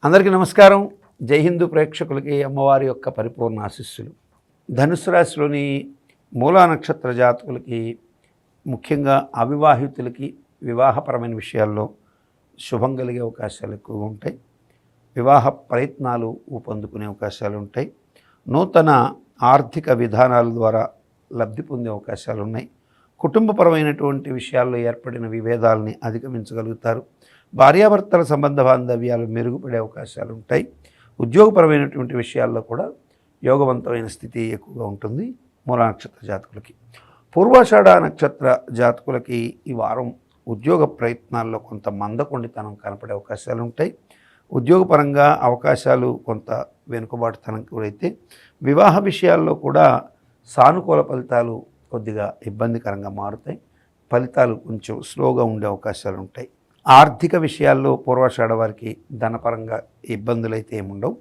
అందరికీ నమస్కారం. జై హిందూ ప్రేక్షకులకి అమ్మవారి యొక్క పరిపూర్ణ ఆశీస్సులు. ధనుసు రాశిలోని మూలా నక్షత్ర జాతకులకి, ముఖ్యంగా అవివాహితులకి వివాహపరమైన విషయాల్లో శుభం కలిగే అవకాశాలు ఎక్కువగా ఉంటాయి. వివాహ ప్రయత్నాలు ఊపందుకునే అవకాశాలు ఉంటాయి. నూతన ఆర్థిక విధానాల ద్వారా లబ్ధి పొందే అవకాశాలు ఉన్నాయి. కుటుంబపరమైనటువంటి విషయాల్లో ఏర్పడిన విభేదాలని అధిగమించగలుగుతారు. భార్యాభర్తల సంబంధ బాంధవ్యాలు మెరుగుపడే అవకాశాలు ఉంటాయి. ఉద్యోగపరమైనటువంటి విషయాల్లో కూడా యోగవంతమైన స్థితి ఎక్కువగా ఉంటుంది మూల నక్షత్ర జాతకులకి. పూర్వాషాఢ నక్షత్ర జాతకులకి ఈ వారం ఉద్యోగ ప్రయత్నాల్లో కొంత మందకొండితనం కనపడే అవకాశాలు ఉంటాయి. ఉద్యోగపరంగా అవకాశాలు కొంత వెనుకబాటుతనం కూడైతే, వివాహ విషయాల్లో కూడా సానుకూల ఫలితాలు కొద్దిగా ఇబ్బందికరంగా మారుతాయి. ఫలితాలు కొంచెం స్లోగా ఉండే అవకాశాలు ఉంటాయి. ఆర్థిక విషయాల్లో పూర్వాషాఢ వారికి ధనపరంగా ఇబ్బందులు అయితే ఏముండవు.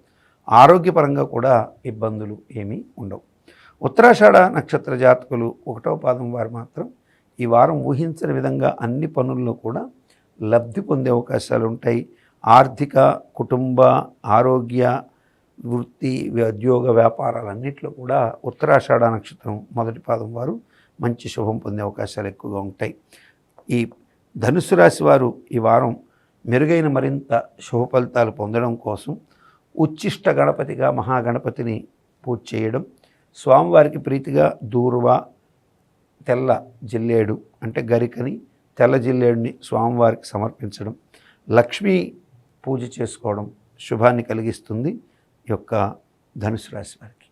ఆరోగ్యపరంగా కూడా ఇబ్బందులు ఏమీ ఉండవు. ఉత్తరాషాఢ నక్షత్ర జాతకులు 1వ పాదం వారు మాత్రం ఈ వారం ఊహించని విధంగా అన్ని పనుల్లో కూడా లబ్ధి పొందే అవకాశాలు ఉంటాయి. ఆర్థిక, కుటుంబ, ఆరోగ్య, వృత్తి, ఉద్యోగ, వ్యాపారాలన్నింటిలో కూడా ఉత్తరాషాఢ నక్షత్రం 1వ పాదం వారు మంచి శుభం పొందే అవకాశాలు ఎక్కువగా ఉంటాయి. ఈ ధనుసు రాశి వారు ఈ వారం మెరుగైన మరింత శుభ ఫలితాలు పొందడం కోసం ఉచ్చిష్ట గణపతిగా మహాగణపతిని పూజ చేయడం, స్వామివారికి ప్రీతిగా దూర్వ, తెల్ల జిల్లేడు అంటే గరికని, తెల్ల జిల్లేడుని స్వామివారికి సమర్పించడం, లక్ష్మీ పూజ చేసుకోవడం శుభాన్ని కలిగిస్తుంది ఈ యొక్క ధనుసు రాశి వారికి.